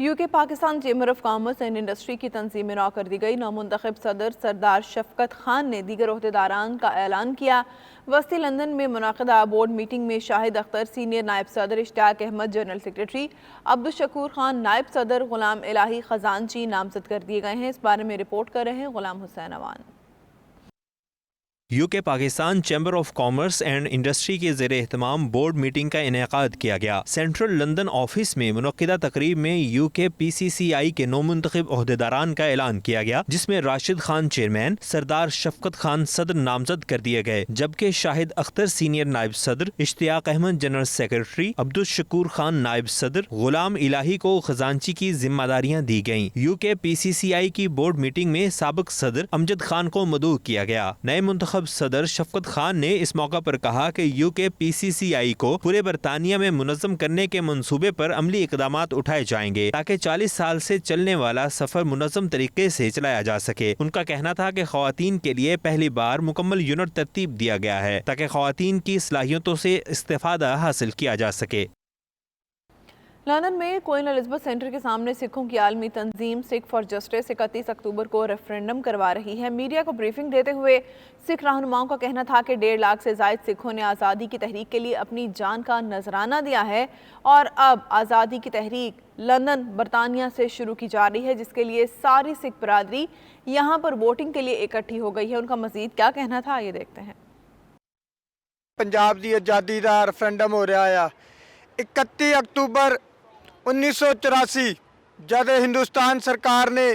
UK Pakistan chamber of commerce and industry की तंजीम में कर दी गई नामुंतखब सदर सरदार शफकत खान ने दीगर ओहदेदारान का ऐलान किया। वस्ती लंदन में मुनाकिदा बोर्ड मीटिंग में शाहिद अख्तर सीनियर नायब सदर, इश्तियाक अहमद जनरल सेक्रेटरी, अब्दुल शकूर खान नायब सदर, गुलाम इलाही खजानची नामजद कर दिए गए हैं। इस बारे में रिपोर्ट कर रहे हैं Ghulam Hussain Awan. UK Pakistan chamber of commerce and industry के ज़ेर एहतमाम बोर्ड मीटिंग का इनेकाद किया गया। सेंट्रल लंदन ऑफिस में मुनक्किदा तकरीब में यूके PCCI के नौमुंतखब ओहदेदारान का ऐलान किया गया, जिसमें राशिद खान चेयरमैन, सरदार शफकत खान सदर नामजद कर दिए गए, जबकि शाहिद अख्तर सीनियर नायब सदर, इश्तियाक अहमद जनरल सेक्रेटरी, अब्दुल शकूर खान नायब सदर, गुलाम इलाही को खजानची की जिम्मेदारियां दी गईं। यूके PCCI की बोर्ड मीटिंग में साबिक सदर अमजद खान को मदऊ किया गया। नए मुंतखब सदर शफकत खान ने इस मौका पर कहा कि यूके PCCI को पूरे बरतानिया में मुनज़्ज़म करने के मंसूबे पर अमली इक़दामात उठाए जाएंगे ताकि 40 साल से चलने वाला सफर मुनज़्ज़म तरीके से चलाया जा सके। उनका कहना था कि ख़वातीन के लिए पहली बार मुकम्मल यूनिट तरतीब दिया गया है ताकि ख़वातीन की सलाहियतों से इस्तिफ़ादा हासिल किया जा सके। लंदन में क्वीन एलिज़ाबेथ सेंटर के सामने सिखों की आलमी तंजीम सिख फॉर जस्टिस 31 अक्टूबर को रेफरेंडम करवा रही है। मीडिया को ब्रीफिंग देते हुए सिख रहनुमाओं का कहना था कि 1.5 लाख से ज़ायद सिखों ने आज़ादी की तहरीक के लिए अपनी जान का नजराना दिया है और अब आज़ादी की तहरीक लंदन बरतानिया से शुरू की जा रही है, जिसके लिए सारी सिख बरादरी यहाँ पर वोटिंग के लिए इकट्ठी हो गई है। उनका मजीद क्या कहना था, ये देखते हैं। पंजाब की आज़ादी का रेफरेंडम हो रहा है 31 अक्टूबर 1984 जद हिंदुस्तान सरकार ने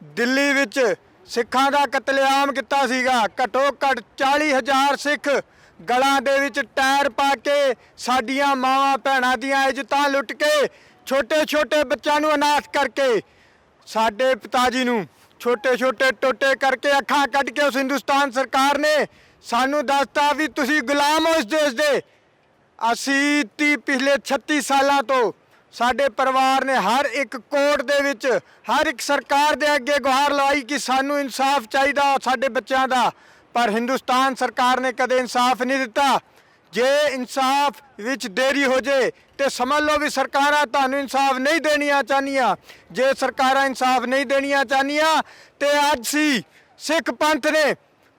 दिल्ली विच सिखां दा कतलेआम किता सीगा। घटो घट 40,000 सिख गलां दे विच टायर पा के साडियां मावां भैणां दियां इज्जतां लुट के छोटे छोटे बच्चों नूं अनाथ करके साडे पिताजी नूं छोटे छोटे टोटे करके अखां कढ के उस हिंदुस्तान सरकार ने सानू दसता भी तुसीं गुलाम हो इस देश दे। असीं पिछले 36 सालां तो साडे परिवार ने हर एक कोर्ट दे विच हर एक सरकार दे अगे गुहार लवाई कि सानू इंसाफ चाहिदा साडे बच्चों का, पर हिंदुस्तान सरकार ने कदे इंसाफ नहीं दिता। जे इंसाफ विच देरी हो जाए तो समझ लो भी सरकारां तुहानू इंसाफ नहीं देनिया चाहनियां। जे सरकारां इंसाफ नहीं देनिया चाहनियां तो अज सी सिख पंथ ने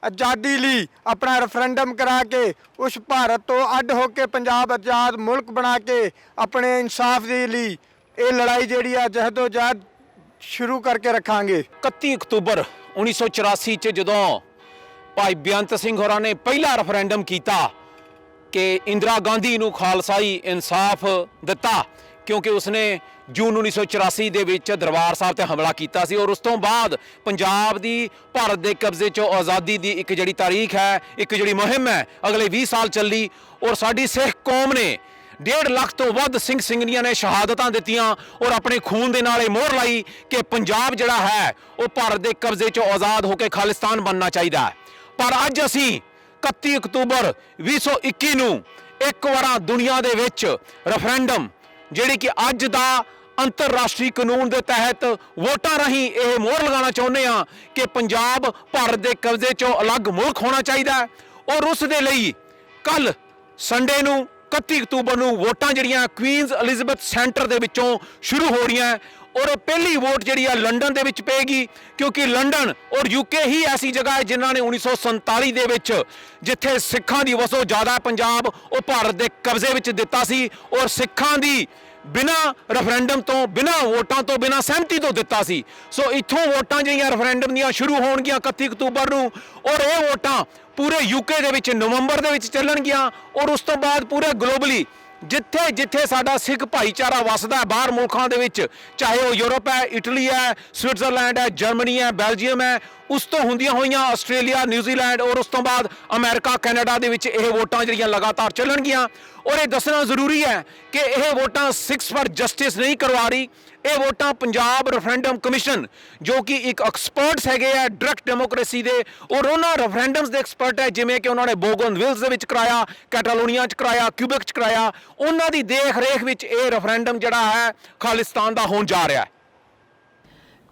आज़ादी ली अपना रेफरेंडम करा के उस भारत तो अड होके पंजाब आज़ाद मुल्क बना के अपने इंसाफ के लिए ये लड़ाई जी जहदोजहद शुरू करके रखांगे। 31 अक्तूबर 1984 च जदों भाई बेअंत सिंह होरां ने पहला रेफरेंडम किया कि इंदिरा गांधी नूं खालसाई इंसाफ दिता, क्योंकि उसने जून 1984 ਦੇ ਵਿੱਚ ਦਰਬਾਰ ਸਾਹਿਬ ਤੇ ਹਮਲਾ ਕੀਤਾ ਸੀ और उस तो बाद पंजाब ਦੀ ਭਾਰਤ ਦੇ ਕਬਜ਼ੇ ਚੋਂ ਆਜ਼ਾਦੀ ਦੀ ਇੱਕ ਜਿਹੜੀ ਤਾਰੀਖ ਹੈ, ਇੱਕ ਜਿਹੜੀ ਮੁਹਿੰਮ ਹੈ ਅਗਲੇ 20 ਸਾਲ ਚੱਲੀ और ਸਾਡੀ ਸਿੱਖ ਕੌਮ ਨੇ 1.5 ਲੱਖ ਤੋਂ ਵੱਧ ਸਿੰਘ ਸਿੰਘਣੀਆਂ ਨੇ ਸ਼ਹਾਦਤਾਂ ਦਿੱਤੀਆਂ और ਆਪਣੇ ਖੂਨ ਦੇ ਨਾਲ ਇਹ ਮੋਹਰ ਲਾਈ ਕਿ ਪੰਜਾਬ ਜਿਹੜਾ ਹੈ ਉਹ ਭਾਰਤ ਦੇ ਕਬਜ਼ੇ ਚੋਂ ਆਜ਼ਾਦ ਹੋ ਕੇ ਖਾਲਿਸਤਾਨ ਬਣਨਾ ਚਾਹੀਦਾ ਹੈ। ਪਰ ਅੱਜ ਅਸੀਂ 31 ਅਕਤੂਬਰ 2021 ਨੂੰ ਇੱਕ ਵਾਰ ਦੁਨੀਆ ਦੇ ਵਿੱਚ ਰੈਫਰੈਂਡਮ ਜਿਹੜੀ ਕਿ ਅੱਜ ਦਾ अंतरराष्ट्रीय कानून के तहत वोटां राही यह मोहर लगाना चाहुंदे हां कि पंजाब भारत के कब्जे चों अलग मुल्क होना चाहिए और उस दे लई कल संडे नूं 31 अक्तूबर नूं वोटां जिहड़ियां क्वीनस एलिजाबेथ सेंटर दे विचों शुरू हो रही हैं और पहली वोट जिहड़ी आ लंडन दे विच पेगी, क्योंकि लंडन और यूके ही ऐसी जगह है जिन्हां ने 1947 दे विच जिथे सिखां दी वसो ज़्यादा पंजाब और भारत के कब्जे विच दिता सी और सिखां दी बिना रेफरेंडम तो बिना वोटां तो बिना सहमति तो दिता सी। सो इत्थों वोटां जिहड़ियां रेफरेंडम दियां शुरू होणगियां 31 अक्तूबर नूं और ये वोटां पूरे यूके दे विच नवंबर दे विच चलणगियां और उस तो बाद पूरे ग्लोबली जिथे जिथे साडा सिख भाईचारा वसदा है बाहर मुल्कां दे विच, चाहे वो यूरोप है, इटली है, स्विट्जरलैंड है, जर्मनी है, बेल्जियम है, उस तो हुंदियां होईयां आस्ट्रेलिया, न्यूजीलैंड और उस तो बाद अमेरिका कैनेडा दे विच यह वोटां जिहड़ियां लगातार चलणगियां। और ये दसना जरूरी है कि यह वोटां सिक्स फॉर जस्टिस नहीं करवा रही, ये वोटां पंजाब रेफरेंडम कमिशन जो कि एक एक्सपर्ट्स है डायरैक्ट डेमोक्रेसी दे और उन्होंने रेफरेंडम्स दे एक्सपर्ट है, जिमें कि उन्होंने बोगनविल्स दे विच कराया, कैटालोनिया च कराया, क्यूबेक च कराया, उन्हों की देख रेख विच ये रेफरेंडम जिहड़ा है खालिस्तान दा होण जा रहा है।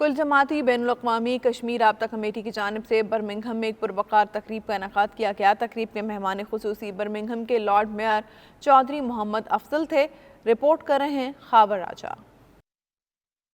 कुल जमाती बैनुल-अक़वामी कश्मीर राब्ता कमेटी की जानिब से बर्मिंघम में एक पुरवकार तकरीब का इनेकाद किया गया। तकरीब के मेहमान खुसूसी बर्मिंघम के लॉर्ड मेयर चौधरी मोहम्मद अफजल थे। रिपोर्ट कर रहे हैं खाबर राजा।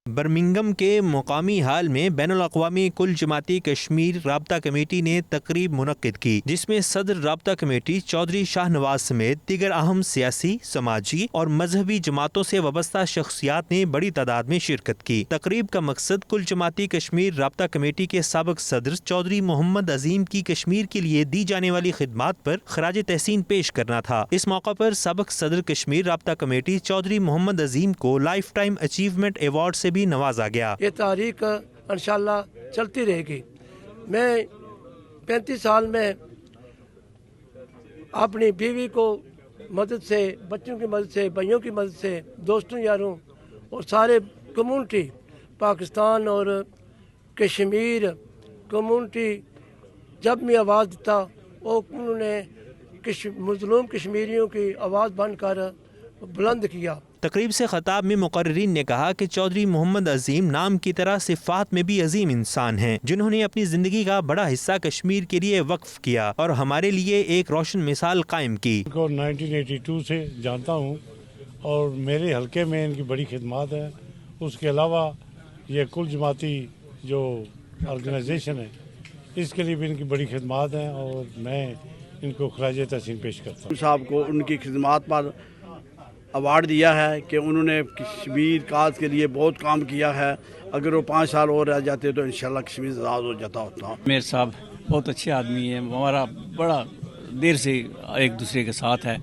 برمنگم کے مقامی ہال میں بین الاقوامی کل جماعتی کشمیر رابطہ کمیٹی نے تقریب منعقد کی، جس میں صدر رابطہ کمیٹی چودھری شاہ نواز سمیت دیگر اہم سیاسی، سماجی اور مذہبی جماعتوں سے وابستہ شخصیات نے بڑی تعداد میں شرکت کی۔ تقریب کا مقصد کل جماعتی کشمیر رابطہ کمیٹی کے سابق صدر چودھری محمد عظیم کی کشمیر کے لیے دی جانے والی خدمات پر خراج تحسین پیش کرنا تھا۔ اس موقع پر سابق صدر کشمیر رابطہ کمیٹی چودھری محمد عظیم کو لائف ٹائم اچیومنٹ ایوارڈ سے بھی نوازا گیا۔ یہ تحریک انشاءاللہ چلتی رہے گی۔ میں 35 سال میں اپنی بیوی کو مدد سے، بچوں کی مدد سے، بھائیوں کی مدد سے، دوستوں یاروں اور سارے کمیونٹی پاکستان اور کشمیر کمیونٹی جب میں آواز دیتا وہ انہوں نے مظلوم کشمیریوں کی آواز بن کر بلند کیا۔ تقریب سے خطاب میں مقررین نے کہا کہ چودھری محمد عظیم نام کی طرح صفات میں بھی عظیم انسان ہیں، جنہوں نے اپنی زندگی کا بڑا حصہ کشمیر کے لیے وقف کیا اور ہمارے لیے ایک روشن مثال قائم کی۔ ان کو 1982 سے جانتا ہوں اور میرے حلقے میں ان کی بڑی خدمات ہے۔ اس کے علاوہ یہ کل جماعتی جو آرگنائزیشن ہے اس کے لیے بھی ان کی بڑی خدمات ہیں اور میں ان کو خراج تحسین پیش کرتا ہوں۔ صاحب کو ان کی خدمات پر ایوارڈ دیا ہے کہ انہوں نے کشمیر کاز کے لیے بہت کام کیا ہے۔ اگر وہ 5 سال اور رہ جاتے تو انشاءاللہ کشمیر آزاد ہو جاتا ہوتا۔ میر صاحب بہت اچھے آدمی ہیں، ہمارا بڑا دیر سے ایک دوسرے کے ساتھ ہے،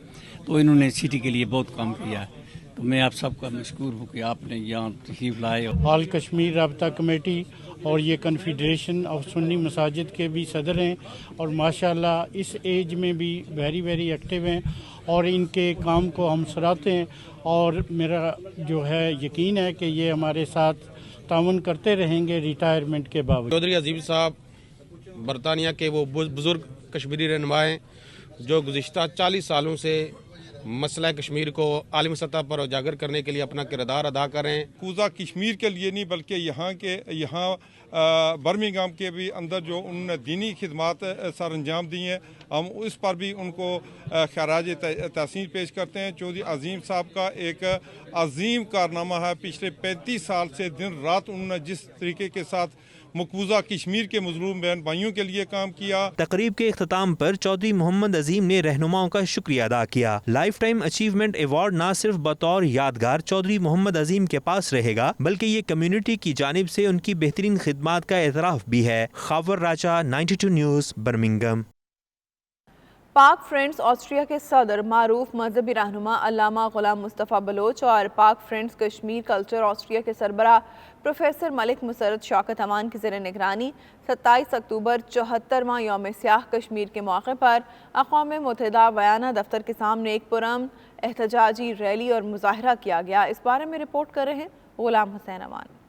تو انہوں نے سٹی کے لیے بہت کام کیا ہے، تو میں آپ سب کا مشکور ہوں کہ آپ نے یہاں تشریف لائے۔ آل کشمیر رابطہ کمیٹی اور یہ کنفیڈریشن آف سنی مساجد کے بھی صدر ہیں اور ماشاءاللہ اس ایج میں بھی ویری ایکٹیو ہیں اور ان کے کام کو ہم سراہتے ہیں اور میرا جو ہے یقین ہے کہ یہ ہمارے ساتھ تعاون کرتے رہیں گے ریٹائرمنٹ کے باوجود۔ چودھری عظیم صاحب برطانیہ کے وہ بزرگ کشمیری رہنما ہیں جو گزشتہ 40 سالوں سے مسئلہ کشمیر کو عالمی سطح پر اجاگر کرنے کے لیے اپنا کردار ادا کر رہے ہیں۔ کوزہ کشمیر کے لیے نہیں بلکہ یہاں برمنگھم کے بھی اندر جو انہوں نے دینی خدمات سر انجام دی ہیں، ہم اس پر بھی ان کو خراج تحسین پیش کرتے ہیں۔ چودھری عظیم صاحب کا ایک عظیم کارنامہ ہے، پچھلے 35 سال سے دن رات انہوں نے جس طریقے کے ساتھ مقبوضہ کشمیر کے مظلوم بہن بھائیوں کے لیے کام کیا۔ تقریب کے اختتام پر چودھری محمد عظیم نے رہنماؤں کا شکریہ ادا کیا۔ لائف ٹائم اچیومنٹ ایوارڈ نہ صرف بطور یادگار چودھری محمد عظیم کے پاس رہے گا بلکہ یہ کمیونٹی کی جانب سے ان کی بہترین خدمات کا اعتراف بھی ہے۔ خاور راجہ، 92 نیوز، برمنگھم۔ پاک فرینڈز آسٹریا کے صدر معروف مذہبی رہنما علامہ غلام مصطفیٰ بلوچ اور پاک فرینڈز کشمیر کلچر آسٹریا کے سربراہ پروفیسر ملک مسرت شوکت امان کی زیر نگرانی 27 اکتوبر 74واں یوم سیاہ کشمیر کے موقع پر اقوام متحدہ ویانا دفتر کے سامنے ایک پرامن احتجاجی ریلی اور مظاہرہ کیا گیا۔ اس بارے میں رپورٹ کر رہے ہیں غلام حسین امان۔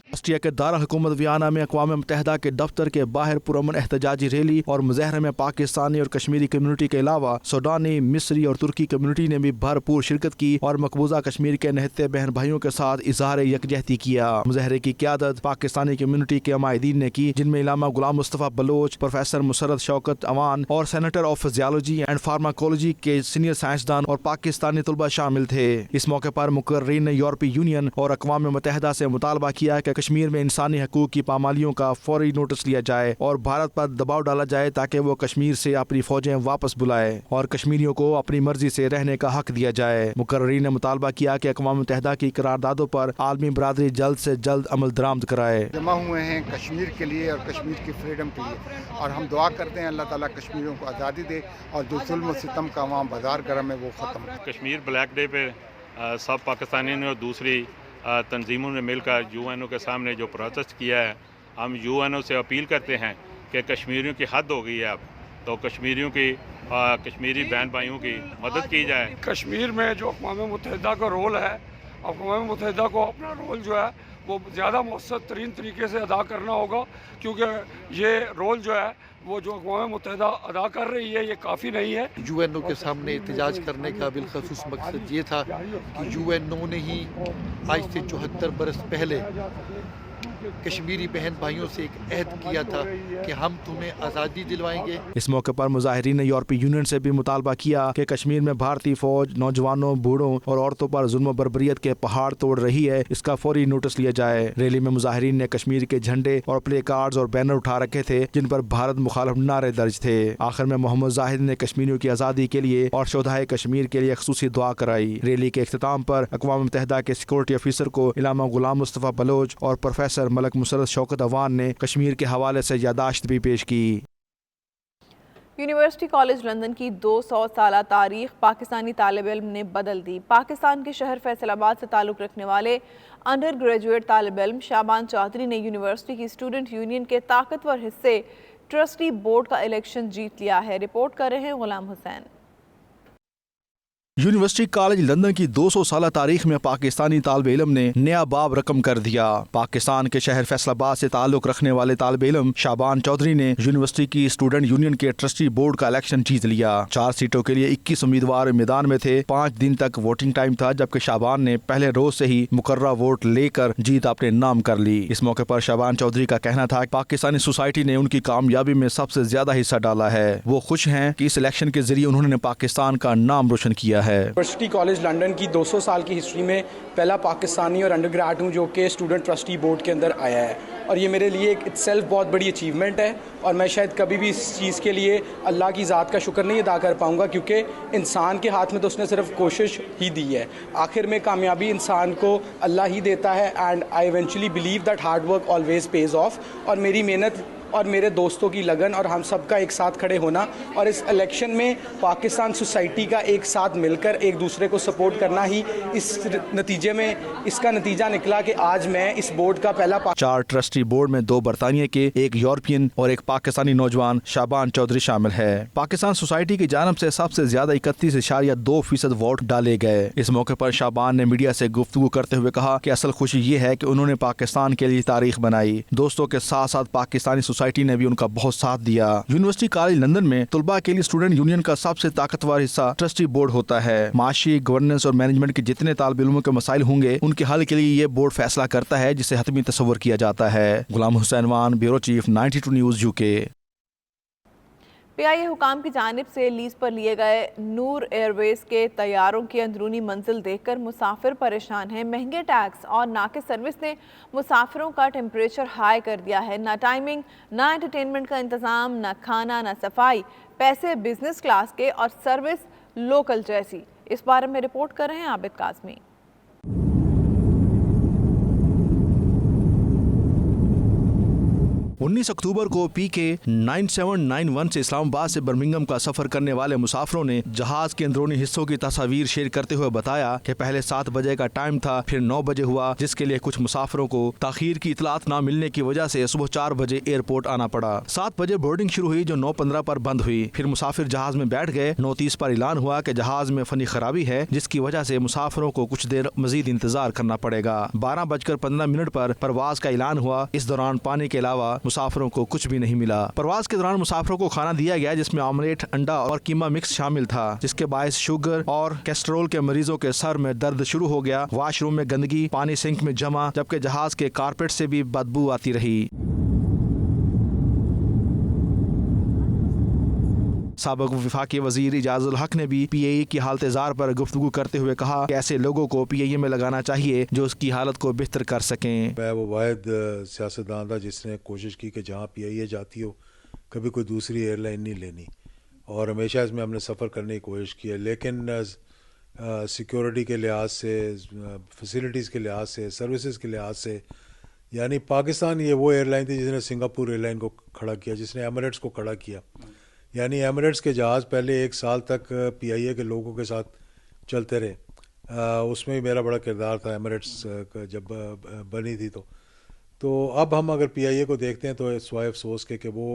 آسٹریا کے دارالحکومت ویانا میں اقوام متحدہ کے دفتر کے باہر پرامن احتجاجی ریلی اور مظاہرے میں پاکستانی اور کشمیری کمیونٹی کے علاوہ سوڈانی، مصری اور ترکی کمیونٹی نے بھی بھرپور شرکت کی اور مقبوضہ کشمیر کے نہتے بہن بھائیوں کے ساتھ اظہار یکجہتی کیا۔ مظاہرے کی قیادت پاکستانی کمیونٹی کے عمائدین نے کی، جن میں علامہ غلام مصطفیٰ بلوچ، پروفیسر مسرت شوکت امان اور senator of physiology and pharmacology کے سینئر سائنسدان اور پاکستانی طلباء شامل تھے۔ اس موقع پر مقررین نے یورپی یونین اور اقوام متحدہ سے مطالبہ کیا کہ کشمیر میں انسانی حقوق کی پامالیوں کا فوری نوٹس لیا جائے اور بھارت پر دباؤ ڈالا جائے تاکہ وہ کشمیر سے اپنی فوجیں واپس بلائے اور کشمیریوں کو اپنی مرضی سے رہنے کا حق دیا جائے۔ مقررین نے مطالبہ کیا کہ اقوام متحدہ کی قراردادوں پر عالمی برادری جلد سے جلد عمل درآمد کرائے۔ جمع ہوئے ہیں کشمیر کے لیے اور کشمیر کی فریڈم کے لیے، اور ہم دعا کرتے ہیں اللہ تعالیٰ کشمیریوں کو آزادی دے اور جو ظلم و ستم کا وہاں بازار گرم ہے وہ ختم۔ کشمیر بلیک ڈے پہ سب پاکستانیوں نے اور دوسری تنظیموں نے مل کر یو این او کے سامنے جو پروٹیسٹ کیا ہے، ہم یو این او سے اپیل کرتے ہیں کہ کشمیریوں کی حد ہو گئی ہے اب، تو کشمیریوں کی کشمیری بہن بھائیوں کی مدد کی جائے۔ کشمیر میں جو اقوام متحدہ کا رول ہے، اقوام متحدہ کو اپنا رول جو ہے وہ زیادہ مؤثر ترین طریقے سے ادا کرنا ہوگا، کیونکہ یہ رول جو ہے وہ جو اقوام متحدہ ادا کر رہی ہے یہ کافی نہیں ہے۔ یو این او کے سامنے احتجاج کرنے کا بالخصوص مقصد یہ تھا کہ یو این او نے ہی آج سے 74 برس پہلے कश्मीरी बहन भाइयों से एक अहद किया था कि हम तुम्हें आज़ादी दिलवाएंगे। इस मौके पर मुजाहिरीन ने यूरोपीय यूनियन से भी मुतालबा किया कि कश्मीर में भारतीय फौज नौजवानों, बूढ़ों और औरतों पर जुल्म बर्बरियत के पहाड़ तोड़ रही है, इसका फौरी नोटिस लिया जाए। रैली में मुजाहिरीन ने कश्मीर के झंडे और प्ले कार्ड्स और बैनर उठा रखे थे जिन पर भारत मुखालिफ नारे दर्ज थे। आखिर में मोहम्मद जाहिद ने कश्मीरियों की आज़ादी के लिए और शोधाए कश्मीर के लिए खसूसी दुआ कराई। रैली के इख्तिताम पर अक़वाम मुत्तहिदा के सिक्योरिटी ऑफिसर को इलामा गुलाम मुस्तफ़ा बलोच और प्रोफेसर मलक मुसरत शौकत अवान ने कश्मीर के हवाले से यादाश्त भी पेश की। यूनिवर्सिटी कॉलेज लंदन की 200 साला तारीख पाकिस्तानी तालिब इल्म ने बदल दी। पाकिस्तान के शहर फैसलाबाद से ताल्लुक़ रखने वाले अंडर ग्रेजुएट तालिब इल्म शाबान चौधरी ने यूनिवर्सिटी की स्टूडेंट यूनियन के ताकतवर हिस्से ट्रस्टी बोर्ड का इलेक्शन जीत लिया है। रिपोर्ट कर रहे हैं Ghulam Hussain. University college London की 200 साल तारीख में पाकिस्तानी तालिब इल्म ने नया बाब रकम कर दिया। पाकिस्तान के शहर फैसलाबाद से ताल्लुक़ रखने वाले तालिब इल्म शाबान चौधरी ने यूनिवर्सिटी की स्टूडेंट यूनियन के ट्रस्टी बोर्ड का इलेक्शन जीत लिया। 4 सीटों के लिए 21 उम्मीदवार मैदान में थे। 5 दिन तक वोटिंग टाइम था, जबकि शाबान ने पहले रोज से ही मुकर्रर वोट लेकर जीत अपने नाम कर ली। इस मौके पर शाबान चौधरी का कहना था कि पाकिस्तानी सोसाइटी ने उनकी कामयाबी में सबसे ज्यादा हिस्सा डाला है। वो खुश हैं कि इस इलेक्शन के जरिए उन्होंने पाकिस्तान का नाम रोशन किया है। यूनिवर्सिटी कॉलेज लंदन की 200 साल की हिस्ट्री में पहला पाकिस्तानी और अंडर ग्रेड हूँ जो कि स्टूडेंट ट्रस्टी बोर्ड के अंदर आया है, और ये मेरे लिए एक इटसेल्फ बहुत बड़ी अचीवमेंट है। और मैं शायद कभी भी इस चीज़ के लिए अल्लाह की ज़ात का शुक्र नहीं अदा कर पाऊँगा, क्योंकि इंसान के हाथ में तो उसने सिर्फ कोशिश ही दी है। आखिर में कामयाबी इंसान को अल्लाह ही देता है। And I eventually believe that hard work always page of. और मेरी मेहनत और मेरे दोस्तों की लगन और हम सब का एक साथ खड़े होना और इस इलेक्शन में पाकिस्तान सोसाइटी का एक साथ मिलकर एक दूसरे को सपोर्ट करना ही इस नतीजे में इसका नतीजा निकला कि आज मैं इस बोर्ड का पहला 4 ट्रस्टी बोर्ड में 2 बरतानिया के, 1 यूरोपियन और 1 पाकिस्तानी नौजवान शाबान चौधरी शामिल है। पाकिस्तान सोसाइटी की जानब से सबसे ज्यादा 31.2% वोट डाले गए। इस मौके पर शाबान ने मीडिया से गुफ्तगू करते हुए कहा कि असल खुशी ये है कि उन्होंने पाकिस्तान के लिए तारीख बनाई। दोस्तों के साथ साथ पाकिस्तानी सोसाइटी ने भी उनका बहुत साथ दिया। यूनिवर्सिटी कॉलेज लंदन में तलबा के लिए स्टूडेंट यूनियन का सबसे ताकतवर हिस्सा ट्रस्टी बोर्ड होता है। माशी, गवर्नेंस और मैनेजमेंट के जितने तालिब इल्मों के मसाइल होंगे उनके हल के लिए ये बोर्ड फैसला करता है, जिसे हतमी तस्वर किया जाता है। Ghulam Hussain Awan, bureau chief, 92 news UK। PIA हुकाम की जानिब से लीज पर लिए गए नूर एयरवेज के तैयारों की अंदरूनी मंजिल देखकर मुसाफिर परेशान हैं। महंगे टैक्स और नाकिस सर्विस ने मुसाफिरों का टेम्परेचर हाई कर दिया है। ना टाइमिंग, ना एंटरटेनमेंट का इंतज़ाम, ना खाना, ना सफाई, पैसे बिजनेस क्लास के और सर्विस लोकल जैसी। इस बारे में रिपोर्ट कर रहे हैं आबिद काज़मी। 19 अक्टूबर को PK 9791 से इस्लामाबाद से बर्मिंघम का सफर करने वाले मुसाफिरों ने जहाज के अंदरूनी हिस्सों की तस्वीर शेयर करते हुए बताया कि पहले 7 बजे का टाइम था, फिर 9 बजे हुआ, जिसके लिए कुछ मुसाफिरों को ताखीर की इतलात न मिलने की वजह से सुबह 4 बजे एयरपोर्ट आना पड़ा। 7 बजे बोर्डिंग शुरू हुई जो 9:15 पर बंद हुई। फिर मुसाफिर जहाज में बैठ गए। 9:30 पर ऐलान हुआ कि जहाज में फनी खराबी है, जिसकी वजह से मुसाफिरों को कुछ देर मजीद इंतजार करना पड़ेगा। 12:15 पर परवाज का ऐलान हुआ। इस दौरान पानी के अलावा मुसाफिरों को कुछ भी नहीं मिला। परवाज के दौरान मुसाफिरों को खाना दिया गया जिसमें ऑमलेट, अंडा और कीमा मिक्स शामिल था, जिसके बायस शुगर और कोलेस्ट्रॉल के मरीजों के सर में दर्द शुरू हो गया। वॉशरूम में गंदगी, पानी सिंक में जमा, जबकि जहाज के कारपेट से भी बदबू आती रही। साबिक वफाकी वजीर इजाजुल हक ने भी PIA की हालत जार पर गुफ्तगू करते हुए कहा कि ऐसे लोगों को PIA में लगाना चाहिए जो उसकी हालत को बेहतर कर सकें। मैं वो वाहिद सियासतदान था जिसने कोशिश की कि जहाँ PIA जाती हो कभी कोई दूसरी एयरलाइन नहीं लेनी, और हमेशा इसमें हमने सफ़र करने की कोशिश की है। लेकिन सिक्योरिटी के लिहाज से, फैसिलिटीज़ के लिहाज से, सर्विसेज के लिहाज से, यानी पाकिस्तान ये वो एयरलाइन थी जिसने सिंगापुर एयरलाइन को खड़ा किया, जिसने एमिरेट्स को खड़ा किया। यानी एमिरेट्स के जहाज़ पहले 1 साल तक PIA के लोगों के साथ चलते रहे। उसमें भी मेरा बड़ा किरदार था एमिरेट्स जब बनी थी। तो अब हम अगर PIA को देखते हैं तो स्वाय अफसोस के कि वो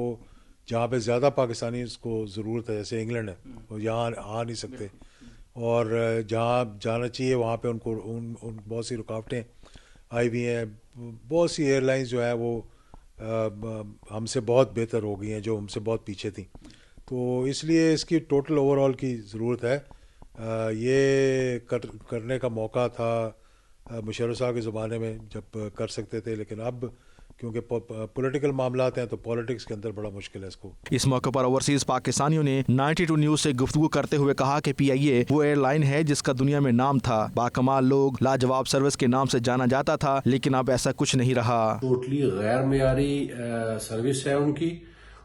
जहाँ पे ज़्यादा पाकिस्तानी को ज़रूरत है, जैसे इंग्लैंड है, वो यहाँ आ नहीं सकते, और जहाँ जाना चाहिए वहाँ पे उनको उन बहुत सी रुकावटें आई हुई हैं। बहुत सी एयरलाइंस जो है वो हमसे बहुत बेहतर हो गई हैं जो हमसे बहुत पीछे थी। तो इसलिए इसकी टोटल ओवरऑल की ज़रूरत है। ये करने का मौका था मुशर्रफ साहब के ज़माने में जब कर सकते थे, लेकिन अब क्योंकि पॉलिटिकल मामलात हैं तो पॉलिटिक्स के अंदर बड़ा मुश्किल है इसको। इस मौके पर ओवरसीज पाकिस्तानियों ने 92 न्यूज से गुफ्तगू करते हुए कहा कि PIA वो एयरलाइन है जिसका दुनिया में नाम था, बाकमाल लोग, लाजवाब सर्विस के नाम से जाना जाता था, लेकिन अब ऐसा कुछ नहीं रहा। टोटली गैर मेयारी सर्विस है उनकी,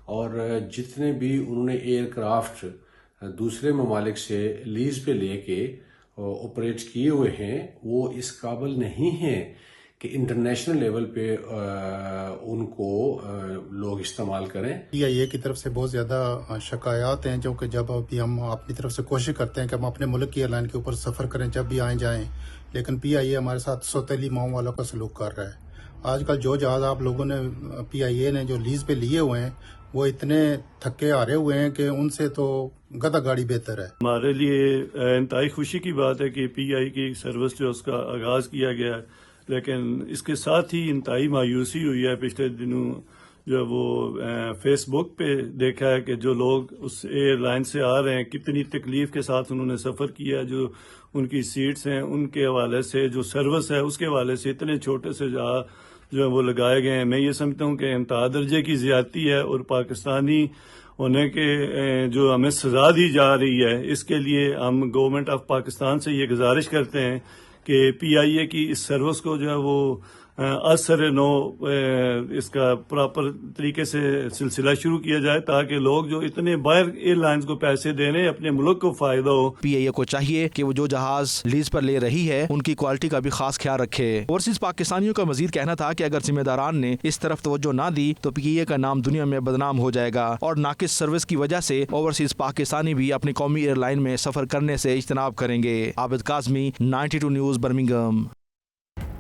और जितने भी उन्होंने एयरक्राफ्ट दूसरे ममालिक से लीज पे लेके ऑपरेट किए हुए हैं, वो इस काबिल नहीं हैं कि इंटरनेशनल लेवल पे उनको लोग इस्तेमाल करें। PIA की तरफ से बहुत ज़्यादा शिकायत हैं, जो कि जब अभी हम अपनी तरफ से कोशिश करते हैं कि हम अपने मुल्क की एयरलाइन के ऊपर सफ़र करें जब भी आए जाएं, लेकिन PIA हमारे साथ सौतेली माओ वालों का सलूक कर रहा है। आजकल जो जहाज़ आप लोगों ने PIA ने जो लीज पे लिए हुए हैं वो इतने थके हारे हुए हैं कि उनसे तो गधा गाड़ी बेहतर है। हमारे लिए इंतहाई खुशी की बात है कि PI की सर्विस जो उसका आगाज़ किया गया है, लेकिन इसके साथ ही इंतहाई मायूसी हुई है। पिछले दिनों जो वो फेसबुक पे देखा है कि जो लोग उस एयरलाइन से आ रहे हैं कितनी तकलीफ के साथ उन्होंने सफ़र किया, जो उनकी सीट्स हैं उनके हवाले से, जो सर्विस है उसके हवाले से इतने छोटे से जहाँ जो है वो लगाए गए हैं। मैं ये समझता हूँ कि इंतहा दर्जे की ज़्यादती है, और पाकिस्तानी होने के जो हमें सज़ा दी जा रही है, इसके लिए हम गवर्नमेंट ऑफ पाकिस्तान से ये गुजारिश करते हैं कि PIA की इस सर्विस को जो है वो असर नो इसका प्रॉपर तरीके से सिलसिला शुरू किया जाए, ताकि लोग जो इतने बाहर एयरलाइंस को पैसे दे रहे हैं अपने मुल्क को फायदा हो। PIA को चाहिए कि वो जो जहाज लीज पर ले रही है उनकी क्वालिटी का भी खास ख्याल रखे। ओवरसीज पाकिस्तानियों का मजीद कहना था कि अगर जिम्मेदारान ने इस तरफ तवज्जो ना दी तो PIA का नाम दुनिया में बदनाम हो जाएगा, और नाकिस सर्विस की वजह से ओवरसीज पाकिस्तानी भी अपनी कौमी एयरलाइन में सफर करने से इज्तनाब करेंगे। Abid Kazmi, 92 news, Birmingham.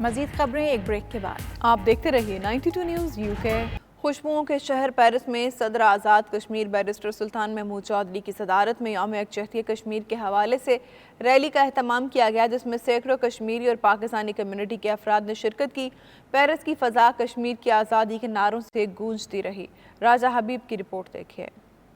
मजीद खबरें एक ब्रेक के बाद। आप देखते रहिए 92 न्यूज़ UK। खुशबुओं के शहर पेरिस में सदर आज़ाद कश्मीर बैरिस्टर सुल्तान महमूद चौधरी की सदारत में यौम यकजहती कश्मीर के हवाले से रैली का एहतमाम किया गया, जिसमें सैकड़ों कश्मीरी और पाकिस्तानी कम्युनिटी के अफराद ने शिरकत की। पेरिस की फ़ज़ा कश्मीर की आज़ादी के नारों से गूंजती रही। राजा हबीब की रिपोर्ट देखिए।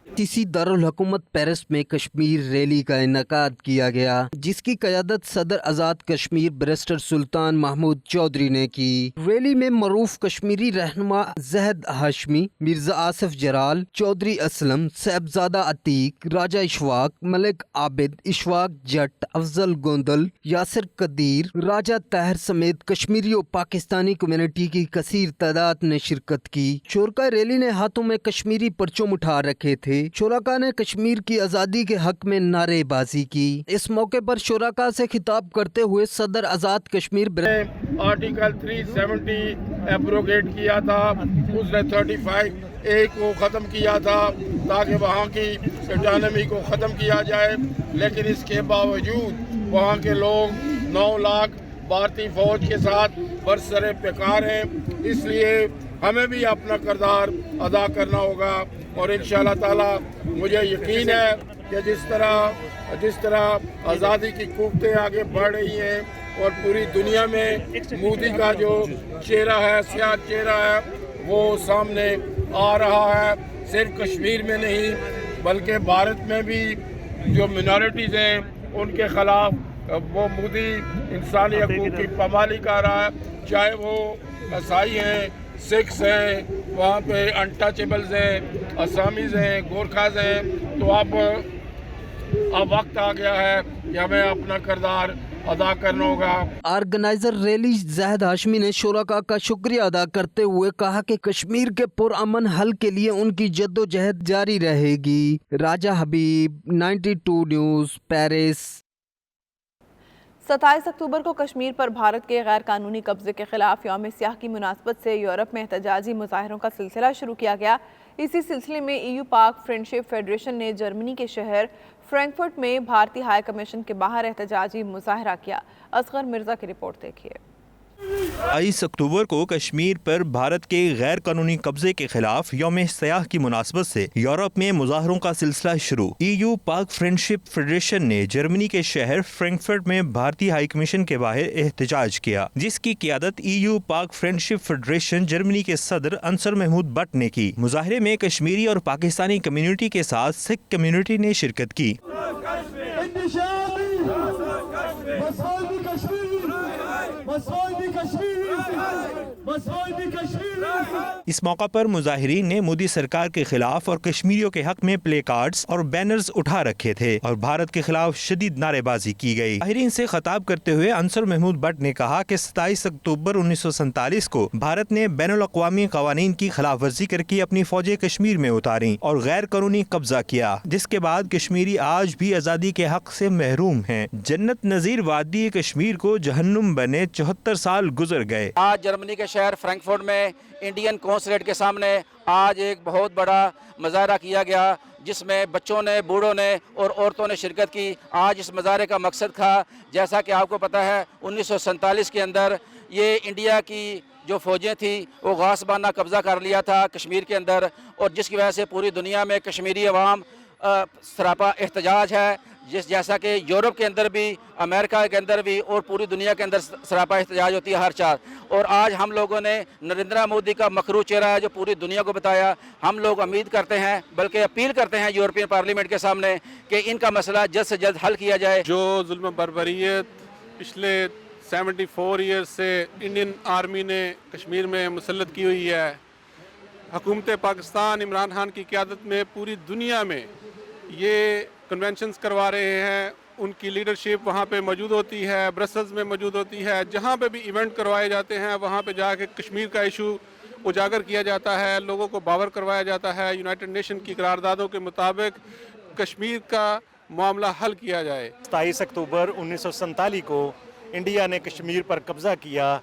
तीसरी दारुल हुकूमत पेरिस में कश्मीर रैली का इनकाद किया गया, जिसकी क़यादत सदर आज़ाद कश्मीर बैरिस्टर सुल्तान महमूद चौधरी ने की। रैली में मरूफ कश्मीरी रहनुमा जहद हाशमी, मिर्जा आसिफ जराल, चौधरी असलम, साहबजादा अतीक, राजा इशवाक, मलिक आबिद, इशवाक जट, अफजल गोंदल, यासिर कदीर, राजा ताहिर समेत कश्मीरी और पाकिस्तानी कम्युनिटी की कसीर तादाद ने शिरकत की। शोरका रैली ने हाथों में कश्मीरी परचम उठा रखे थे। शोरका ने कश्मीर की आज़ादी के हक में नारेबाजी की। इस मौके पर शोरका से खिताब करते हुए सदर आज़ाद कश्मीर आर्टिकल 370 एब्रोगेट किया था, उसने 35A को ख़त्म किया था ताकि वहाँ की इकॉनमी को ख़त्म किया जाए, लेकिन इसके बावजूद वहाँ के लोग 9 लाख भारतीय फौज के साथ बरसरे बेकार हैं। इसलिए हमें भी अपना किरदार अदा करना होगा, और इंशाअल्लाह ताला मुझे यकीन है कि जिस तरह आज़ादी की कुव्वतें आगे बढ़ रही हैं और पूरी दुनिया में मोदी का जो चेहरा है, सियाह चेहरा है, वो सामने आ रहा है, सिर्फ कश्मीर में नहीं बल्कि भारत में भी जो मिनॉरिटीज़ हैं उनके ख़िलाफ़ वो मोदी इंसानी हकूक़ की पामाली कर रहा है, चाहे वो ईसाई हैं, सिख्स हैं, वहाँ पे अनटचेबल्स हैं, असामीज़ हैं, गोरखाज हैं। तो अब वक्त आ गया है कि हमें अपना किरदार अदा करना होगा। ऑर्गेनाइजर रैली जहद हाशमी ने शोरका का शुक्रिया अदा करते हुए कहा कि कश्मीर के पुरअमन हल के लिए उनकी जद्दोजहद जारी रहेगी। राजा हबीब, 92 न्यूज़, पेरिस। 27 अक्टूबर को कश्मीर पर भारत के गैर कानूनी कब्जे के खिलाफ यौम सियाह की मुनासबत से यूरोप में एहतजाजी मुजाहरों का सिलसिला शुरू किया गया। इसी सिलसिले में EU पाक फ्रेंडशिप फेडरेशन ने जर्मनी के शहर फ्रैंकफर्ट में भारतीय हाई कमीशन के बाहर एहतजाजी मुजाहरा किया। असगर मिर्जा की रिपोर्ट देखिए। 22 अक्टूबर को कश्मीर पर भारत के गैर कानूनी कब्जे के खिलाफ यौम सियाह की मुनासबत से यूरोप में मुजाहरों का सिलसिला शुरू। EU पाक फ्रेंडशिप फेडरेशन ने जर्मनी के शहर फ्रैंकफर्ट में भारतीय हाई कमीशन के बाहर एहतजाज किया, जिसकी क़यादत EU पाक फ्रेंडशिप फेडरेशन जर्मनी के सदर अंसर महमूद बट ने की। मुजाहरे में कश्मीरी और पाकिस्तानी कम्युनिटी के साथ सिख कम्युनिटी ने शिरकत की। इस मौका पर मुजाहिरीन ने मोदी सरकार के खिलाफ और कश्मीरियों के हक में प्ले कार्ड्स और बैनर्स उठा रखे थे और भारत के खिलाफ शदीद नारेबाजी की गई। मुजाहिरीन से खिताब करते हुए अंसर महमूद भट्ट ने कहा कि 27 अक्टूबर 1947 को भारत ने बैनुल-अक़वामी क़वानीन की खिलाफ वर्जी करके अपनी फौजें कश्मीर में उतारी और गैर कानूनी कब्जा किया, जिसके बाद कश्मीरी आज भी आज़ादी के हक से महरूम हैं। जन्नत नज़ीर वादी कश्मीर को जहन्नुम बने 74 साल गुजर गए। आज जर्मनी के शहर फ्रैंकफर्ट में इंडियन कॉन्सुलेट के सामने आज एक बहुत बड़ा मुजाहरा किया गया, जिसमें बच्चों ने, बूढ़ों ने और औरतों ने शिरकत की। आज इस मुजाहरे का मकसद था, जैसा कि आपको पता है 1947 के अंदर ये इंडिया की जो फ़ौजें थी वो गासबाना कब्ज़ा कर लिया था कश्मीर के अंदर, और जिसकी वजह से पूरी दुनिया में कश्मीरी अवाम सरापा एहतजाज है, जैसा कि यूरोप के अंदर भी, अमेरिका के अंदर भी और पूरी दुनिया के अंदर सरापा एहतजाज होती है हर चार। और आज हम लोगों ने नरेंद्र मोदी का मखरू चेहरा है जो पूरी दुनिया को बताया। हम लोग उम्मीद करते हैं, बल्कि अपील करते हैं यूरोपियन पार्लियामेंट के सामने कि इनका मसला जल्द से जल्द हल किया जाए। जो जुल्म बर्बरियत पिछले 74 ईयर्स से इंडियन आर्मी ने कश्मीर में मुसल्लत की हुई है, हुकूमत पाकिस्तान इमरान खान की क़यादत में पूरी दुनिया में ये कन्वेंशंस करवा रहे हैं, उनकी लीडरशिप वहाँ पे मौजूद होती है, ब्रसल्स में मौजूद होती है, जहाँ पे भी इवेंट करवाए जाते हैं वहाँ पे जाके कश्मीर का इशू उजागर किया जाता है, लोगों को बावर करवाया जाता है। यूनाइटेड नेशन की करारदादों के मुताबिक कश्मीर का मामला हल किया जाए। 27 अक्टूबर 1947 को इंडिया ने कश्मीर पर कब्ज़ा किया,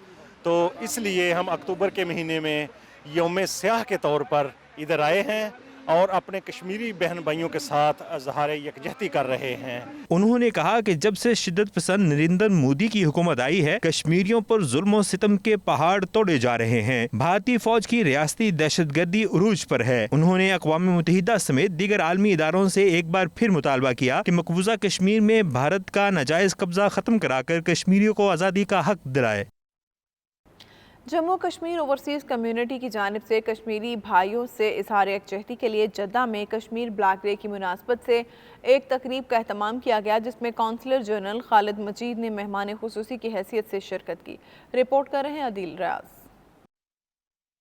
तो इसलिए हम अक्टूबर के महीने में यौम स्याह के तौर पर इधर आए हैं और अपने कश्मीरी बहन भाइयों के साथ इज़हार यकजहती कर रहे हैं। उन्होंने कहा कि जब से शिद्दत पसंद नरेंद्र मोदी की हुकूमत आई है, कश्मीरियों पर जुल्म और सितम के पहाड़ तोड़े जा रहे हैं। भारतीय फौज की रियासती दहशतगर्दी उरूज पर है। उन्होंने अक़वाम मुत्तहिदा समेत दीगर आलमी इदारों से एक बार फिर मुतालबा किया कि मकबूजा कश्मीर में भारत का नाजायज़ कब्जा खत्म कराकर कश्मीरियों को आज़ादी का हक दिलाए। जम्मू कश्मीर ओवरसीज़ कम्युनिटी की जानिब से कश्मीरी भाइयों से इज़हार यकजहती के लिए जद्दा में कश्मीर ब्लैक डे की मुनासबत से एक तकरीब का एहतमाम किया गया, जिसमें कौंसलर जनरल खालिद मजीद ने मेहमान खुसूसी की हैसियत से शिरकत की। रिपोर्ट कर रहे हैं अदील रियाज।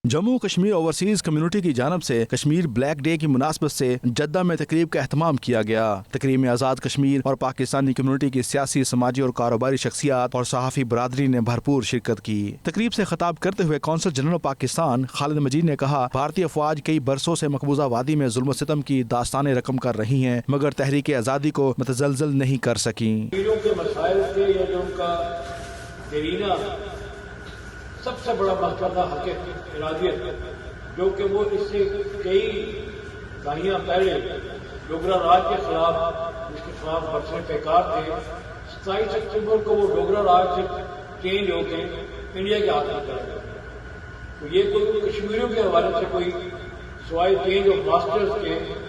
जम्मू कश्मीर ओवरसीज़ कम्युनिटी की जानब से कश्मीर ब्लैक डे की मुनासबत से जद्दा में तकरीब का एहतमाम किया गया। तकरीब में आज़ाद कश्मीर और पाकिस्तानी कम्युनिटी की सियासी, समाजी और कारोबारी शख्सियात और सहाफ़ी बरादरी ने भरपूर शिरकत की। तकरीब से खिताब करते हुए कौंसल जनरल पाकिस्तान खालिद मजीद ने कहा, भारतीय अफवाज कई बरसों से मकबूजा वादी में जुल्म सितम की दास्तानें रकम कर रही हैं, मगर तहरीक आज़ादी को मतजलजल नहीं कर सकी। सबसे बड़ा मसला था हक इरादियत, जो कि वो इससे कई दहाइयाँ पहले डोगरा राज के खिलाफ, उसके खिलाफ बरसों बेकार थे। 27 अक्टूबर को वो डोगरा राज से चेंज होकर इंडिया के हाथ में चला गया। तो ये कोई कश्मीरियों के हवाले से कोई सवाई चेंज ऑफ मास्टर्स के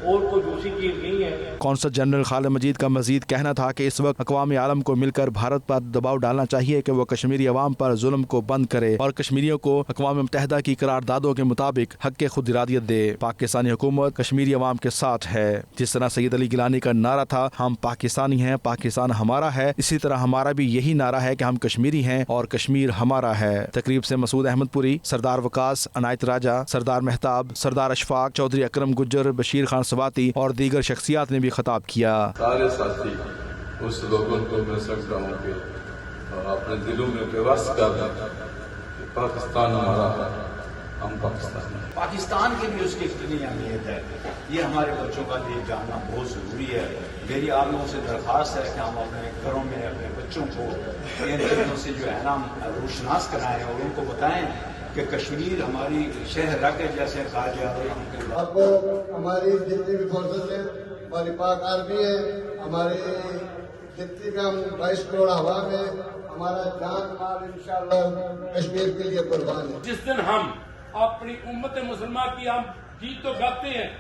और कोई दूसरी चीज नहीं है। कौंसल जनरल खालिद मजीद का मजीद कहना था कि इस वक्त अक़वाम आलम को मिलकर भारत पर दबाव डालना चाहिए कि वो कश्मीरी अवाम पर जुल्म को बंद करे और कश्मीरियों को अक़वाम मुत्तहिदा की करारदादों के मुताबिक हक खुद इरादियत दे। पाकिस्तानी हुकूमत कश्मीरी अवाम के साथ है। जिस तरह सैयद अली गिलानी का नारा था, हम पाकिस्तानी हैं, पाकिस्तान हमारा है, इसी तरह हमारा भी यही नारा है कि हम कश्मीरी हैं और कश्मीर हमारा है। तकरीब से मसूद अहमदपुरी, सरदार वकास, अनायत राजा, सरदार मेहताब, सरदार अशफाक, चौधरी अकरम गुज्जर, बशीर खान सवाती और दीगर शख्सियात ने भी खिताब किया। सारे साथी उस लोगों को मैं सकता हूँ कि अपने दिलों में बेबस कर दें कि पाकिस्तान हमारा है, हम पाकिस्तान की भी उसकी इतनी अहमियत है, ये हमारे बच्चों का लिए जानना बहुत ज़रूरी है। मेरी आप लोगों से दरख्वास्त है कि हम अपने घरों में अपने बच्चों को इन चीज़ों से जो है ना रोशनास कराएं और उनको बताएं कि कश्मीर हमारी शहर के जैसे कहा गया। आपको हमारी जितनी भी फोर्सेस है, हमारी पाक आर्मी है, हमारे जितनी भी हम 22 करोड़ हवा में, हमारा जान माल इंशाअल्लाह कश्मीर के लिए कुर्बान है। जिस दिन हम अपनी उम्मत मुसलमान की हम गीत तो गाते हैं,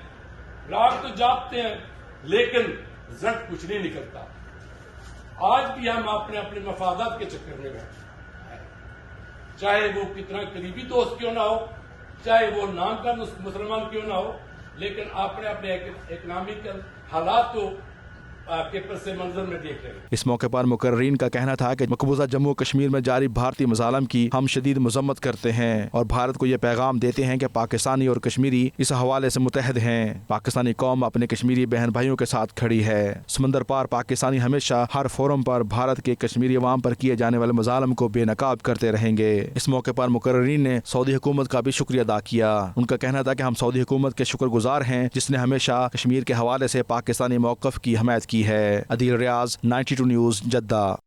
राग तो जापते हैं, लेकिन रिजल्ट कुछ नहीं निकलता। आज भी हम अपने अपने मफादात के चक्कर में बैठे, चाहे वो कितना करीबी दोस्त क्यों ना हो, चाहे वो नाम का मुसलमान क्यों ना हो, लेकिन अपने अपने इकोनॉमिकल हालात तो आपके पस मंजर में देख रहे हैं। इस मौके पर मुकर्रीन का कहना था कि मकबूजा जम्मू कश्मीर में जारी भारतीय मज़ालम की हम शदीद मजम्मत करते हैं और भारत को ये पैगाम देते हैं कि पाकिस्तानी और कश्मीरी इस हवाले से मुतहद हैं। पाकिस्तानी कौम अपने कश्मीरी बहन भाइयों के साथ खड़ी है। समंदर पार पाकिस्तानी हमेशा हर फोरम पर भारत के कश्मीरी अवाम पर किए जाने वाले मज़ालम को बेनकाब करते रहेंगे। इस मौके पर मुकर्रीन ने सऊदी हुकूमत का भी शुक्रिया अदा किया। उनका कहना था कि हम सऊदी हुकूमत के शुक्रगुजार हैं जिसने हमेशा कश्मीर के हवाले से पाकिस्तानी मौक़िफ़ की हमायत की है। अदील रियाज, 92 न्यूज़, जद्दा।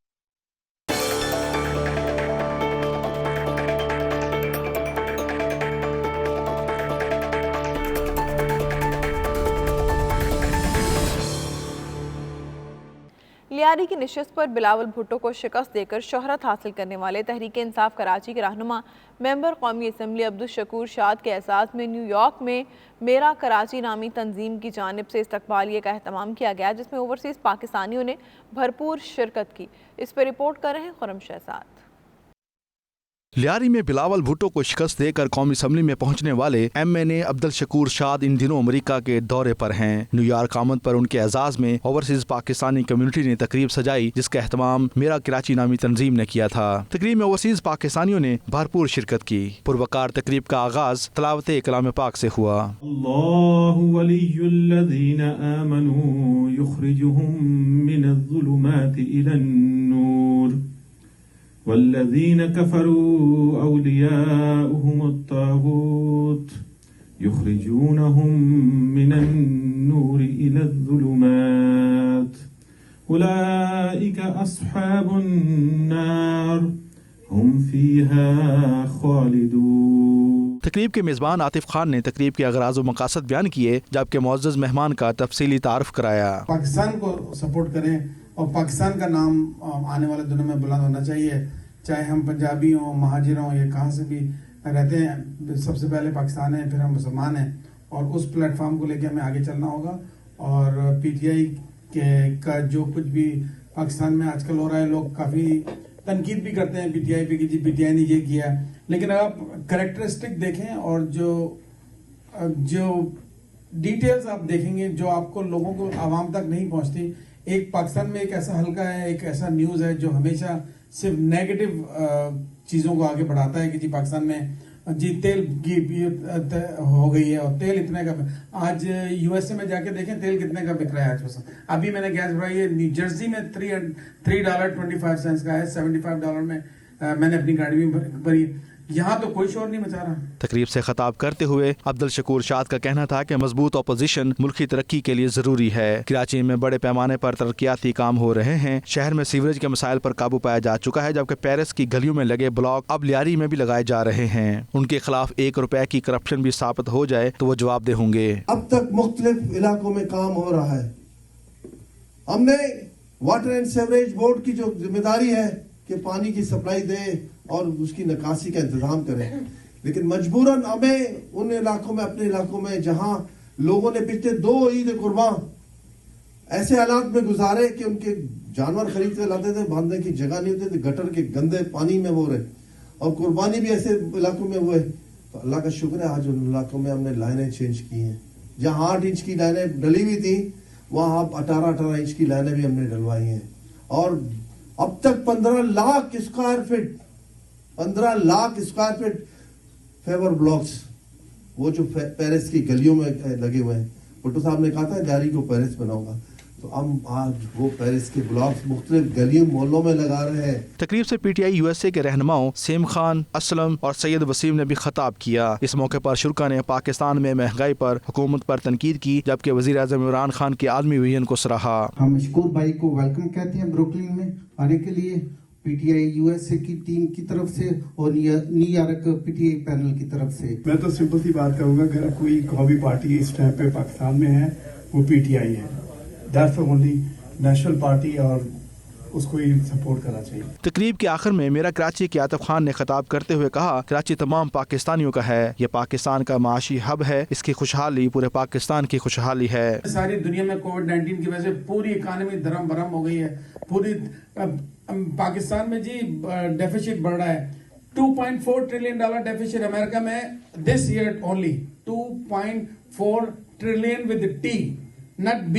लियारी की नशिस्त पर बिलावल भुट्टो को शिकस्त देकर शोहरत हासिल करने वाले तहरीक इंसाफ कराची के रहनुमा मेंबर कौमी असम्बली अब्दुल शकूर शाद के एहसास में न्यूयॉर्क में मेरा कराची नामी तंजीम की जानिब से इस्तकबालिये का एहतमाम किया गया, जिसमें ओवरसीज़ पाकिस्तानियों ने भरपूर शिरकत की। इस पर रिपोर्ट कर रहे हैं खुरम शहजाद। लियारी में बिलावल भुट्टो को शिकस्त देकर कौमी असम्बली में पहुंचने वाले MNA अब्दुल शकूर शाद इन दिनों अमेरिका के दौरे पर हैं। न्यूयॉर्क आमद पर उनके एजाज में ओवरसीज पाकिस्तानी कम्युनिटी ने तकरीब सजाई, जिसका एहतमाम मेरा कराची नामी तंजीम ने किया था। तकरीब में ओवरसीज पाकिस्तानियों ने भरपूर शिरकत की। पुरवकार तकरीब का आगाज तलावत कलाम पाक से हुआ। अल्लाहु वलियुल्लज़ीना आमनू युखरिजुहुम मिनज़्ज़ुलुमाति इलन्नूर वल्लज़ीना कफ़रू औलियाउहुमुत्तागूत युखरिजूनहुम मिनन्नूरि इलज़्ज़ुलुमात उलाइका अस्हाबुन्नार हुम फ़ीहा ख़ालिदून। तकरीब के मेज़बान आतिफ खान ने तकरीब के अगराज़ व मकासद बयान किए, जबकि मुअज़्ज़ज़ मेहमान का तफसीली तारुफ कराया। पाकिस्तान को सपोर्ट करें और पाकिस्तान का नाम आने वाले दिनों में बुलंद होना चाहिए, चाहे हम पंजाबी हों, महाजिर हों, या कहाँ से भी रहते हैं। सबसे पहले पाकिस्तान है, फिर हम मुसलमान हैं और उस प्लेटफॉर्म को लेकर हमें आगे चलना होगा। और PTI का जो कुछ भी पाकिस्तान में आजकल हो रहा है, लोग काफ़ी तनकीद भी करते हैं PTI पे कि जी PTI ने ये किया, लेकिन अगर आप करेक्टरिस्टिक देखें और जो डिटेल्स आप देखेंगे जो आपको लोगों को आवाम तक नहीं पहुंचती। एक पाकिस्तान में एक ऐसा हल्का है, एक ऐसा न्यूज़ है जो हमेशा सिर्फ नेगेटिव चीज़ों को आगे बढ़ाता है कि जी पाकिस्तान में जी तेल की हो गई है और तेल इतने का। आज USA में जाके देखें तेल कितने का बिक रहा है आज। अभी मैंने गैस भराई है, न्यू जर्सी में $3.25 का है, $75 में मैंने अपनी गाड़ी में भरी। यहाँ तो कोई शोर नहीं मचा रहा। तकरीब से खिताब करते हुए अब्दुल शकूर शाद का कहना था कि मजबूत अपोजिशन मुल्की तरक्की के लिए जरूरी है। कराची में बड़े पैमाने पर तरक्याती काम हो रहे हैं। शहर में सीवरेज के मसाइल पर काबू पाया जा चुका है, जबकि पेरिस की गलियों में लगे ब्लॉक अब लियारी में भी लगाए जा रहे हैं। उनके खिलाफ ₹1 की करप्शन भी साबित हो जाए तो वो जवाबदेह होंगे। अब तक मुख्तलिफ इलाकों में काम हो रहा है। हमने वाटर एंड सीवरेज बोर्ड की जो जिम्मेदारी है कि पानी की सप्लाई दे और उसकी निकासी का इंतजाम करें, लेकिन मजबूरन हमें उन इलाकों में, अपने इलाकों में जहां लोगों ने पिछले 2 ईद कुर्बान ऐसे हालात में गुजारे कि उनके जानवर खरीद कर लाते थे, बांधने की जगह नहीं होती थी, गटर के गंदे पानी में वो रहे और कुर्बानी भी ऐसे इलाकों में हुए। तो अल्लाह का शुक्र है आज उन इलाकों में हमने लाइनें चेंज की हैं। जहां 8 इंच की लाइनें डली हुई थी वहां अब 18 इंच की लाइनें भी हमने डलवाई हैं। और अब तक 15 lakh square feet favour blocks वो जो पेरिस की गलियों में लगे हुए हैं। भुट्टो साहब ने कहा था लियारी को पेरिस बनाऊंगा, तो हम आज वो पेरिस के ब्लॉक्स मुख्तलिफ गलियों मोहल्लों में लगा रहे हैं। तकरीब से PTI USA के रहनुमाओं सेम खान, असलम और सैयद वसीम ने भी खिताब किया। इस मौके पर शुरा ने पाकिस्तान में महंगाई पर हुकूमत पर तनकीद की, जबकि वज़ीर आज़म इमरान खान के आदमी विजन को सराहा। हम मशकूर भाई को वेलकम कहते हैं ब्रुकलिन में आने के लिए, PTI USA की टीम की तरफ से और न्यूयॉर्क PTI पैनल की तरफ से। मैं तो सिंपल सी बात कहूँगा, अगर कोई कौमी पार्टी इस टाइम पे पाकिस्तान में है वो PTI है। That's the only national party और उसको ही सपोर्ट करना चाहिए। तकरीब के आखिर में मेरा कराची के आतिफ खान ने खिताब करते हुए कहा, कराची तमाम पाकिस्तानियों का है, ये पाकिस्तान का माशी हब है, इसकी खुशहाली पूरे पाकिस्तान की खुशहाली है। सारी दुनिया में कोविड-19 की वजह से पूरी इकानमी धर्म भरम हो गई है। पूरी पाकिस्तान में जी डेफिसिट बढ़ रहा है। $2.4 ट्रिलियन डेफिसिट अमेरिका में this year only 2.4 trillion with T not B।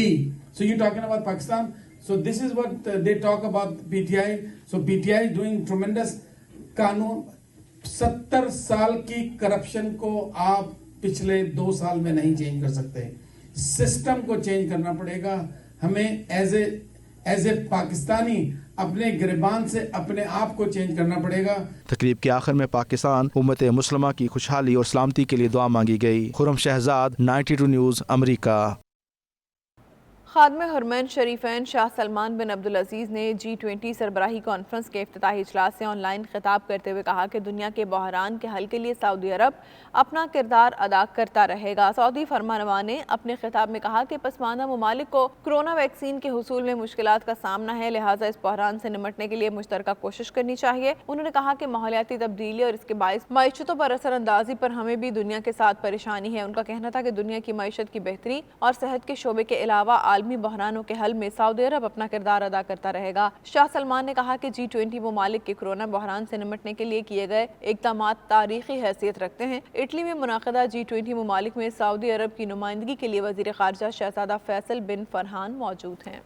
So you're talking about Pakistan. So this is what they talk about PTI. So PTI is doing tremendous. कानून 70 साल की करप्शन को आप पिछले 2 साल में नहीं चेंज कर सकते. सिस्टम को चेंज करना पड़ेगा. हमें एज ए पाकिस्तानी अपने गिरबान से अपने आप को चेंज करना पड़ेगा. तकरीब के आखिर में पाकिस्तान उम्मत मुस्लिमा की खुशहाली और सलामती के लिए दुआ मांगी गई. खुर्रम शहजाद, 92 न्यूज़, अमरीका. खादम हरमैन शरीफैन शाह सलमान बिन अब्दुल अजीज़ ने G20 सरबराही कॉन्फ्रेंस के इफ्तिताही इजलास से ऑनलाइन खिताब करते हुए कहा कि दुनिया के बहरान के हल के लिए सऊदी अरब अपना किरदार अदा करता रहेगा. सऊदी फरमानवा ने अपने खिताब में कहा कि पसमानदा ममालिक को कोरोना वैक्सीन के हुसूल में मुश्किलात का सामना है, लिहाजा इस बहरान से निमटने के लिए मुश्तरका कोशिश करनी चाहिए. उन्होंने कहा कि माहौलियाती तब्दीली और इसके बाइस मईशतों पर असरअंदाजी पर हमें भी दुनिया के साथ परेशानी है. उनका कहना था कि दुनिया की मईशत की बेहतरी और सेहत के शोबे के अलावा आलमी बहरानों के हल में सऊदी अरब अपना किरदार अदा करता रहेगा. शाह सलमान ने कहा कि G20 ममालिक के कोरोना बहरान से निमटने के लिए किए गए इक़दाम तारीखी हैसियत रखते हैं. इटली में मुनाक़दा G20 ममालिक में सऊदी अरब की नुमाइंदगी के लिए वज़ीर ख़ारजा शहज़ादा फैसल बिन फरहान मौजूद हैं.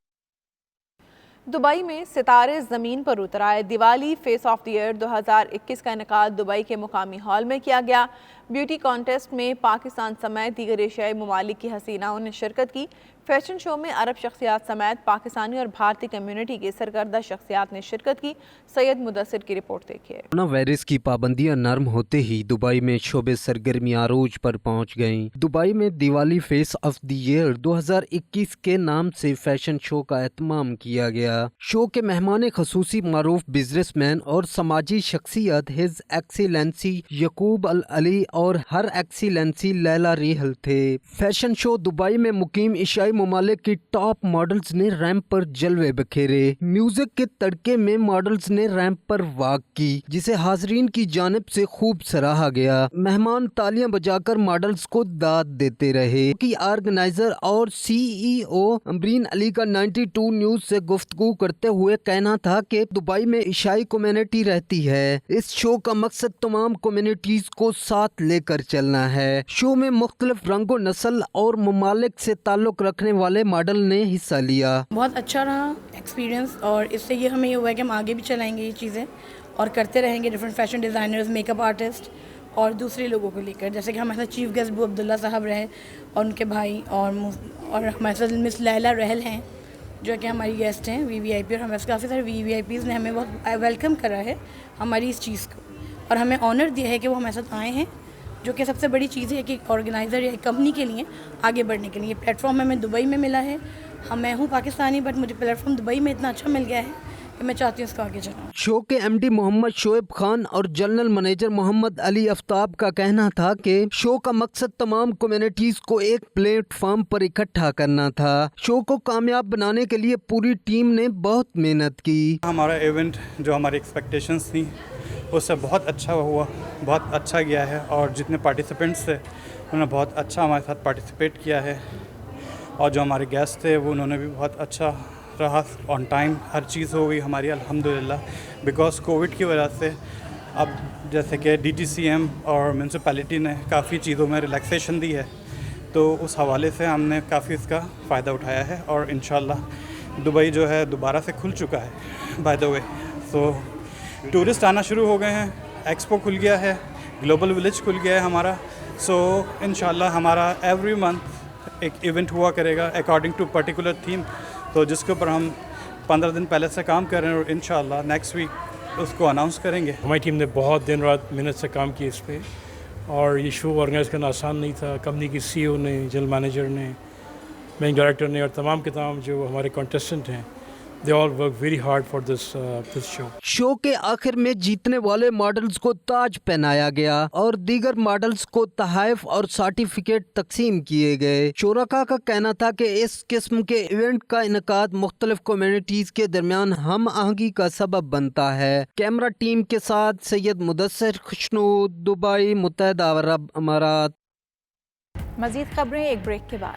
दुबई में सितारे ज़मीन पर उतर आए. Diwali face of the year 2021 का इनेकाद दुबई के मुकामी हॉल में किया गया. ब्यूटी कॉन्टेस्ट में पाकिस्तान समेत दीगर एशियाई ममालिक की हसीनाओं ने शिरकत की. फैशन शो में अरब शख्सियात समेत पाकिस्तानी और भारतीय कम्युनिटी के सरकर्दा शख्सियात ने शिरकत की. सैयद मुदस्सिर की रिपोर्ट देखिए. कोरोना वायरस की पाबंदियां नरम होते ही दुबई में शोबे सरगर्मियां आरोज पर पहुंच गईं. दुबई में Diwali face of the year 2021 के नाम से फैशन शो का एहतमाम किया गया. शो के मेहमान खसूसी मारूफ बिजनेसमैन और समाजी शख्सियत हिज एक्सीलेंसी यकूब अल अली और हर एक्सीलेंसी लैला रेहल थे. फैशन शो दुबई में मुकीम एशियाई ममालिक की टॉप मॉडल्स ने रैंप पर जलवे बखेरे. म्यूजिक के तड़के में मॉडल्स ने रैंप पर वॉक की, जिसे हाजरीन की जानिब से खूब सराहा गया. मेहमान तालियां बजाकर मॉडल्स को दाद देते रहे. की ऑर्गेनाइजर और CEO अमरीन अली का 92 न्यूज से गुफ्तगू करते हुए कहना था कि दुबई में ईसाई कम्युनिटी रहती है. इस शो का मकसद तमाम कम्युनिटीज को साथ लेकर चलना है. शो में मुख्तलिफ रंगो नस्ल और ममालिक से ताल्लुक रखने वाले मॉडल ने हिस्सा लिया. बहुत अच्छा रहा एक्सपीरियंस और इससे ये हमें ये हुआ है कि हम आगे भी चलाएंगे ये चीज़ें और करते रहेंगे. Different fashion designers, makeup artist और दूसरे लोगों को लेकर, जैसे कि हमारे साथ चीफ गेस्ट अबू अब्दुल्ला साहब रहे और उनके भाई और हमारे साथ मिस लैला रहल हैं जो कि हमारी गेस्ट हैं VVIP. और हमारे काफ़ी सारे VVIPs ने हमें बहुत वेलकम करा है हमारी इस चीज़ को और हमें ऑनर दिया है कि वो हमारे साथ आए हैं, जो कि सबसे बड़ी चीज़ है कि ऑर्गेनाइज़र या कंपनी के लिए आगे बढ़ने के लिए प्लेटफॉर्म हमें दुबई में मिला है. मैं हूँ पाकिस्तानी बट मुझे प्लेटफॉर्म दुबई में इतना अच्छा मिल गया है कि मैं चाहती हूँ इसको आगे चलाऊँ. शो के MD मोहम्मद शोएब खान और जनरल मैनेजर मोहम्मद अली आफ्ताब का कहना था कि शो का मकसद तमाम कम्युनिटीज को एक प्लेटफॉर्म पर इकट्ठा करना था. शो को कामयाब बनाने के लिए पूरी टीम ने बहुत मेहनत की. हमारा इवेंट जो हमारी एक्सपेक्टेशंस थी उससे बहुत अच्छा हुआ, बहुत अच्छा गया है और जितने पार्टिसिपेंट्स थे उन्होंने बहुत अच्छा हमारे साथ पार्टिसिपेट किया है और जो हमारे गेस्ट थे वो उन्होंने भी बहुत अच्छा रहा. ऑन टाइम हर चीज़ हो गई हमारी अल्हम्दुलिल्लाह. बिकॉज कोविड की वजह से अब जैसे कि DTCM और म्यूनसिपैलिटी ने काफ़ी चीज़ों में रिलैक्सेशन दी है, तो उस हवाले से हमने काफ़ी इसका फ़ायदा उठाया है और इंशाल्लाह दुबई जो है दोबारा से खुल चुका है by the way. So tourist आना शुरू हो गए हैं, एक्सपो खुल गया है, ग्लोबल विलेज खुल गया है हमारा. सो इंशाल्लाह हमारा एवरी मंथ एक इवेंट हुआ करेगा अकॉर्डिंग टू पर्टिकुलर थीम, तो जिसके ऊपर हम 15 दिन पहले से काम कर रहे हैं और इंशाल्लाह नेक्स्ट वीक उसको अनाउंस करेंगे. हमारी टीम ने बहुत दिन रात मेहनत से काम किया इस पे और ये शो ऑर्गेनाइज करना आसान नहीं था. कंपनी की CEO ने, जनरल मैनेजर ने, मैनेजिंग डायरेक्टर ने और तमाम के तमाम जो हमारे कॉन्टेस्टेंट हैं, They all work very hard for this show. Show के आखिर में जीतने वाले मॉडल्स को ताज पहनाया गया और दीगर मॉडल्स को तोहफे और सर्टिफिकेट तकसीम किए गए. शोरका का कहना था कि इस किस्म के इवेंट का इनेकाद मुख्तलिफ कम्युनिटीज के दरमियान हम आहंगी का सबब बनता है. कैमरा टीम के साथ सैयद मुदस्सिर, खुशनूद, दुबई, मुत्तहदा अरब अमारात. मजीद खबरें एक ब्रेक के बाद.